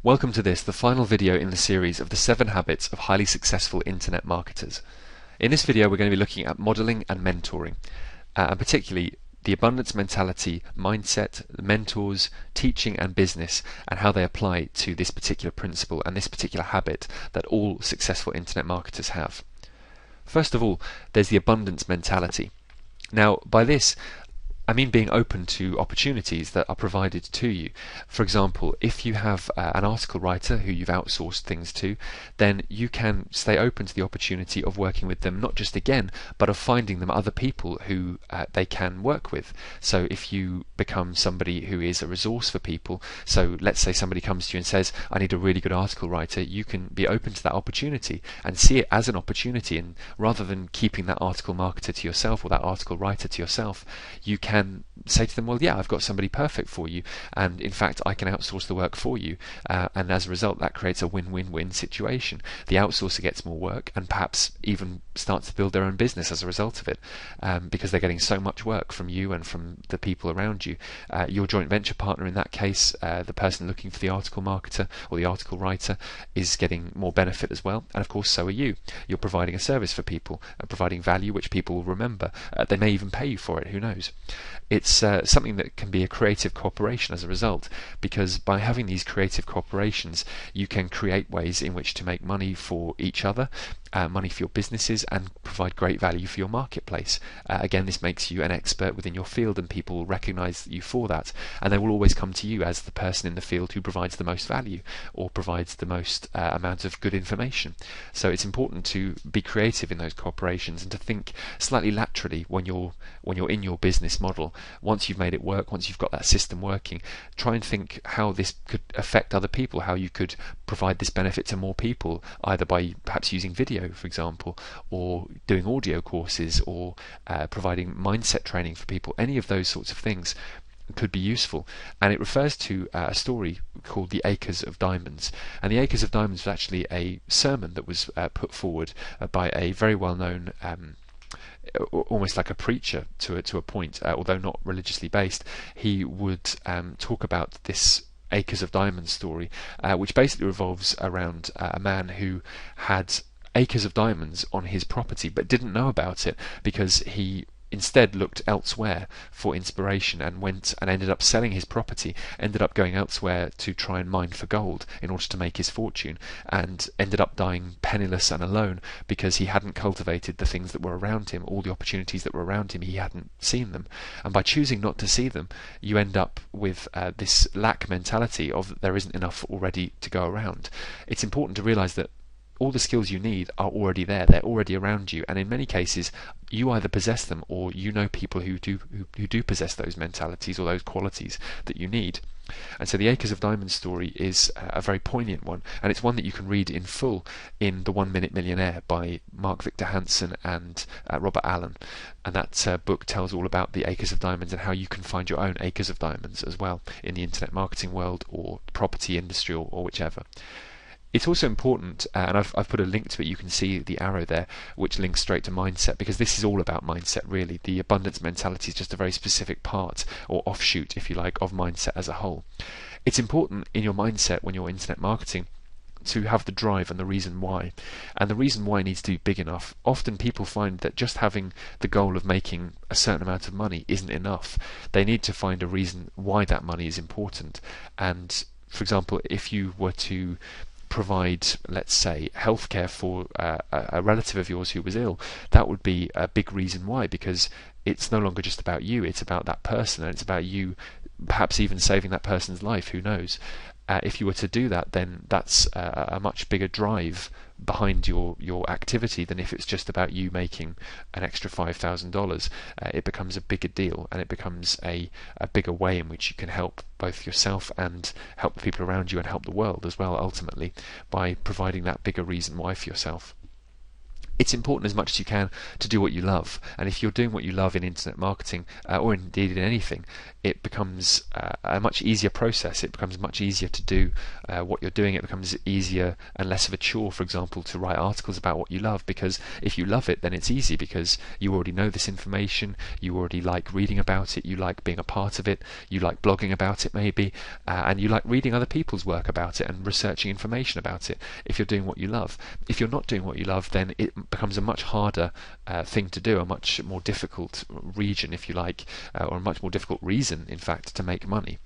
Welcome to the final video in the series of the 7 habits of highly successful internet marketers. In this video we're going to be looking at modeling and mentoring, and particularly the abundance mentality, mindset, mentors, teaching and business, and how they apply to this particular principle and this particular habit that all successful internet marketers have. First of all, there's the abundance mentality. Now, by this, I mean being open to opportunities that are provided to you. For example, if you have an article writer who you've outsourced things to, then you can stay open to the opportunity of working with them, not just again, but of finding them other people who they can work with. So if you become somebody who is a resource for people, so let's say somebody comes to you and says, I need a really good article writer, you can be open to that opportunity and see it as an opportunity, and rather than keeping that article marketer to yourself or that article writer to yourself, you can say to them, well, yeah, I've got somebody perfect for you, and in fact I can outsource the work for you, and as a result that creates a win-win-win situation. The outsourcer gets more work and perhaps even starts to build their own business as a result of it, because they're getting so much work from you and from the people around you. Your joint venture partner in that case, the person looking for the article marketer or the article writer, is getting more benefit as well, and of course so are you. You're providing a service for people, providing value which people will remember. They may even pay you for it, who knows. It's something that can be a creative cooperation as a result, because by having these creative cooperations you can create ways in which to make money for each other, money for your businesses, and provide great value for your marketplace. Again, this makes you an expert within your field, and people will recognise you for that, and they will always come to you as the person in the field who provides the most value or provides the most amount of good information. So it's important to be creative in those cooperations and to think slightly laterally when you're in your business model. Once you've made it work, once you've got that system working, try and think how this could affect other people, how you could provide this benefit to more people, either by perhaps using video, for example, or doing audio courses, or providing mindset training for people. Any of those sorts of things could be useful. And it refers to a story called The Acres of Diamonds. And The Acres of Diamonds was actually a sermon that was put forward by a very well-known almost like a preacher to a point, although not religiously based. He would talk about this Acres of Diamonds story, which basically revolves around a man who had acres of diamonds on his property but didn't know about it, because he instead looked elsewhere for inspiration and went and ended up selling his property, ended up going elsewhere to try and mine for gold in order to make his fortune, and ended up dying penniless and alone because he hadn't cultivated the things that were around him. All the opportunities that were around him, he hadn't seen them, and by choosing not to see them, you end up with this lack mentality of there isn't enough already to go around. It's important to realise that all the skills you need are already there, they're already around you, and in many cases you either possess them or you know people who do possess those mentalities or those qualities that you need. And so the Acres of Diamonds story is a very poignant one, and it's one that you can read in full in The 1 Minute Millionaire by Mark Victor Hansen and Robert Allen. And that book tells all about the Acres of Diamonds and how you can find your own acres of diamonds as well in the internet marketing world or property industry or whichever. It's also important, and I've put a link to it, you can see the arrow there, which links straight to mindset, because this is all about mindset really. The abundance mentality is just a very specific part, or offshoot if you like, of mindset as a whole. It's important in your mindset when you're internet marketing to have the drive and the reason why, and the reason why needs to be big enough. Often people find that just having the goal of making a certain amount of money isn't enough. They need to find a reason why that money is important. And for example, if you were to provide, let's say, healthcare for a relative of yours who was ill, that would be a big reason why, because it's no longer just about you, it's about that person, and it's about you perhaps even saving that person's life, who knows. If you were to do that, then that's a much bigger drive behind your activity than if it's just about you making an extra $5,000. It becomes a bigger deal, and it becomes a bigger way in which you can help both yourself and help the people around you and help the world as well, ultimately, by providing that bigger reason why for yourself. It's important as much as you can to do what you love, and if you're doing what you love in internet marketing, or indeed in anything, it becomes a much easier process. It becomes much easier to do what you're doing. It becomes easier and less of a chore, for example, to write articles about what you love, because if you love it, then it's easy because you already know this information, you already like reading about it, you like being a part of it, you like blogging about it maybe, and you like reading other people's work about it and researching information about it if you're doing what you love. If you're not doing what you love, then it becomes a much harder thing to do, a much more difficult region, if you like, or a much more difficult reason, in fact, to make money.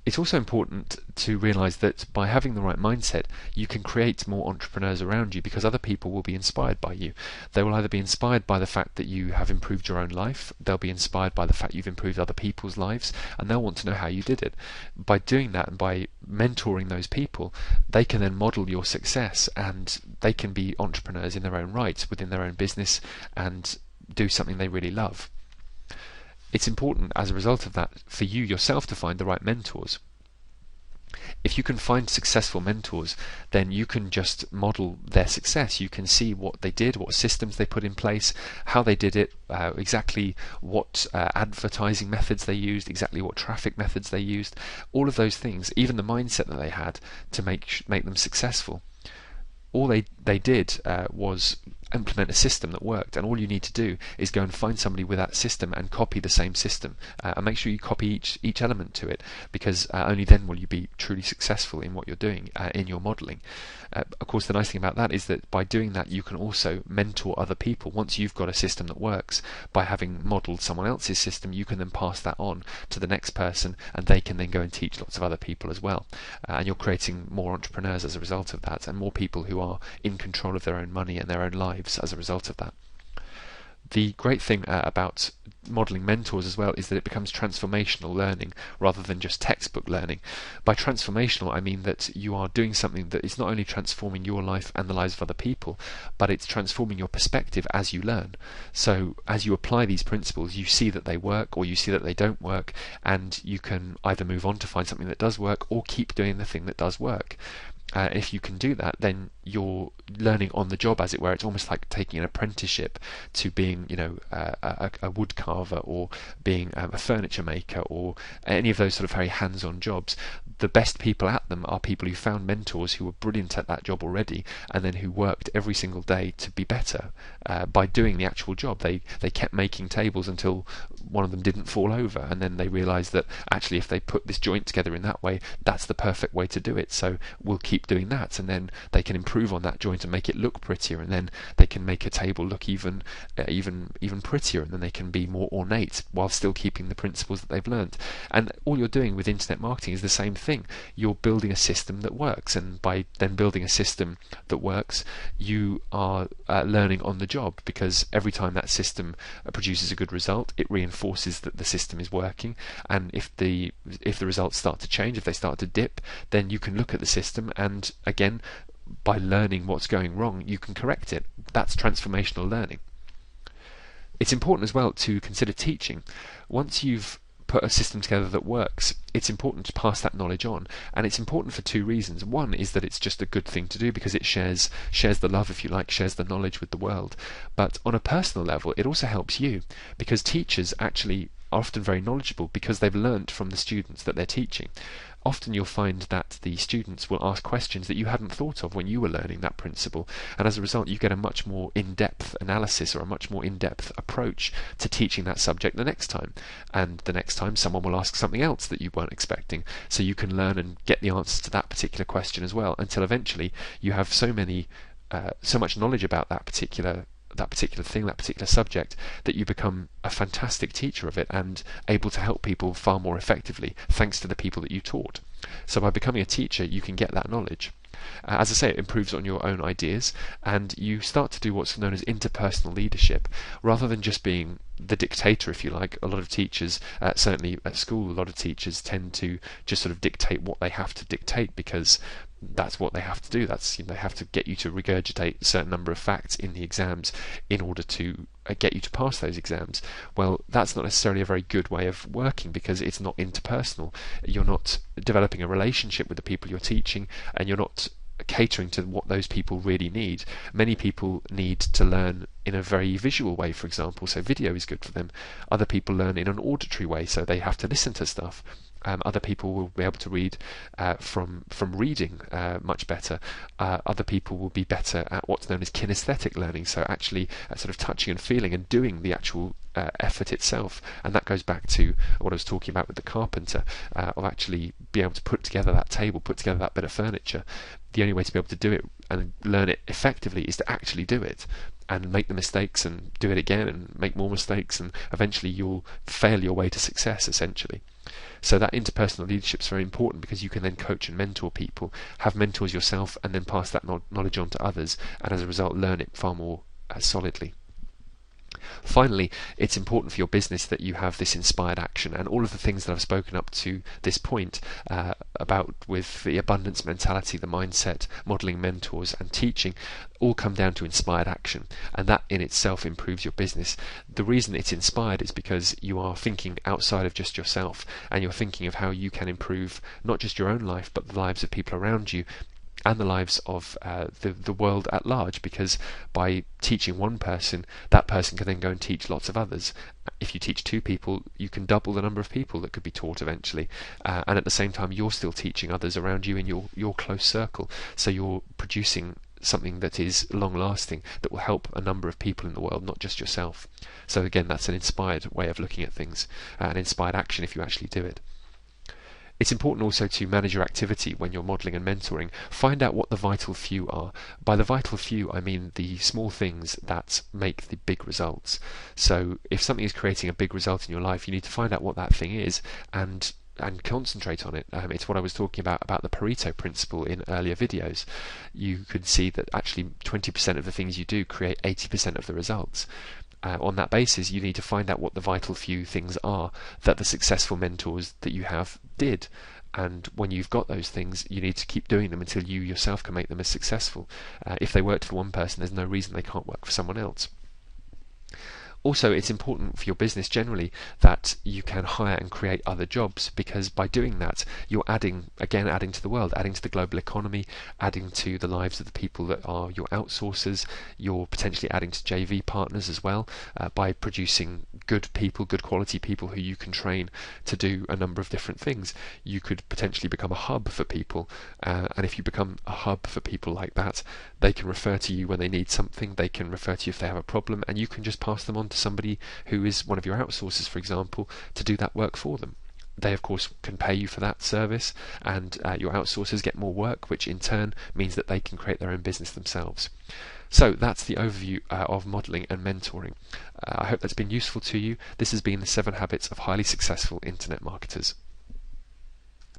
It's also important to realise that by having the right mindset, you can create more entrepreneurs around you, because other people will be inspired by you. They will either be inspired by the fact that you have improved your own life, they'll be inspired by the fact you've improved other people's lives, and they'll want to know how you did it. By doing that and by mentoring those people, they can then model your success, and they can be entrepreneurs in their own right within their own business and do something they really love. It's important as a result of that for you yourself to find the right mentors. If you can find successful mentors, then you can just model their success. You can see what they did, what systems they put in place, how they did it, exactly what advertising methods they used, exactly what traffic methods they used, all of those things, even the mindset that they had to make them successful. All they did was implement a system that worked, and all you need to do is go and find somebody with that system and copy the same system, and make sure you copy each element to it, because only then will you be truly successful in what you're doing in your modelling. Of course, the nice thing about that is that by doing that you can also mentor other people. Once you've got a system that works, by having modelled someone else's system, you can then pass that on to the next person, and they can then go and teach lots of other people as well, and you're creating more entrepreneurs as a result of that, and more people who are in control of their own money and their own lives as a result of that. The great thing about modelling mentors as well is that it becomes transformational learning rather than just textbook learning. By transformational, I mean that you are doing something that is not only transforming your life and the lives of other people, but it's transforming your perspective as you learn. So as you apply these principles, you see that they work or you see that they don't work, and you can either move on to find something that does work or keep doing the thing that does work. If you can do that, then you're learning on the job, as it were. It's almost like taking an apprenticeship to being, a wood carver, or being a furniture maker, or any of those sort of very hands-on jobs. The best people at them are people who found mentors who were brilliant at that job already, and then who worked every single day to be better by doing the actual job. They kept making tables until one of them didn't fall over, and then they realised that actually if they put this joint together in that way, that's the perfect way to do it. So we'll keep doing that, and then they can improve on that joint and make it look prettier, and then they can make a table look even prettier, and then they can be more ornate while still keeping the principles that they've learned. And all you're doing with internet marketing is the same thing. You're building a system that works, and by then building a system that works, you are learning on the job, because every time that system produces a good result, it reinforces that the system is working. And if the results start to change, if they start to dip, then you can look at the system, and again, by learning what's going wrong, you can correct it. That's transformational learning. It's important as well to consider teaching. Once you've put a system together that works, it's important to pass that knowledge on, and it's important for two reasons. One is that it's just a good thing to do because it shares the love, if you like, shares the knowledge with the world. But on a personal level, it also helps you, because teachers actually are often very knowledgeable because they've learnt from the students that they're teaching. Often you'll find that the students will ask questions that you hadn't thought of when you were learning that principle, and as a result you get a much more in-depth analysis, or a much more in-depth approach to teaching that subject the next time. And the next time someone will ask something else that you weren't expecting, so you can learn and get the answers to that particular question as well, until eventually you have so much knowledge about that particular thing, that particular subject, that you become a fantastic teacher of it and able to help people far more effectively thanks to the people that you taught. So by becoming a teacher, you can get that knowledge. As I say, it improves on your own ideas, and you start to do what's known as interpersonal leadership, rather than just being the dictator, if you like. A lot of teachers, certainly at school, a lot of teachers tend to just sort of dictate what they have to dictate because that's what they have to do. They have to get you to regurgitate a certain number of facts in the exams in order to get you to pass those exams. Well, that's not necessarily a very good way of working, because it's not interpersonal. You're not developing a relationship with the people you're teaching, and you're not catering to what those people really need. Many people need to learn in a very visual way, for example, so video is good for them. Other people learn in an auditory way, so they have to listen to stuff. Other people will be able to read from reading much better. Other people will be better at what's known as kinesthetic learning, so actually sort of touching and feeling and doing the actual effort itself. And that goes back to what I was talking about with the carpenter, of actually being able to put together that table, put together that bit of furniture. The only way to be able to do it and learn it effectively is to actually do it and make the mistakes and do it again and make more mistakes, and eventually you'll fail your way to success, essentially. So that interpersonal leadership is very important, because you can then coach and mentor people, have mentors yourself, and then pass that knowledge on to others, and as a result learn it far more solidly. Finally, it's important for your business that you have this inspired action, and all of the things that I've spoken up to this point about with the abundance mentality, the mindset, modeling, mentors and teaching, all come down to inspired action, and that in itself improves your business. The reason it's inspired is because you are thinking outside of just yourself, and you're thinking of how you can improve not just your own life but the lives of people around you, and the lives of the world at large, because by teaching one person, that person can then go and teach lots of others. If you teach 2 people, you can double the number of people that could be taught eventually, and at the same time you're still teaching others around you in your close circle, so you're producing something that is long lasting, that will help a number of people in the world, not just yourself. So again, that's an inspired way of looking at things, an inspired action if you actually do it. It's important also to manage your activity when you're modelling and mentoring. Find out what the vital few are. By the vital few, I mean the small things that make the big results. So if something is creating a big result in your life, you need to find out what that thing is and concentrate on it. It's what I was talking about the Pareto principle in earlier videos. You could see that actually 20% of the things you do create 80% of the results. On that basis, you need to find out what the vital few things are that the successful mentors that you have did. And when you've got those things, you need to keep doing them until you yourself can make them as successful. If they worked for one person, there's no reason they can't work for someone else. Also, it's important for your business generally that you can hire and create other jobs, because by doing that, you're adding to the world, adding to the global economy, adding to the lives of the people that are your outsourcers. You're potentially adding to JV partners as well, by producing good people, good quality people who you can train to do a number of different things. You could potentially become a hub for people, and if you become a hub for people like that, they can refer to you when they need something, they can refer to you if they have a problem, and you can just pass them on to somebody who is one of your outsourcers, for example, to do that work for them. They of course can pay you for that service, and your outsourcers get more work, which in turn means that they can create their own business themselves. So that's the overview of modelling and mentoring. I hope that's been useful to you. This has been the 7 Habits of Highly Successful Internet Marketers.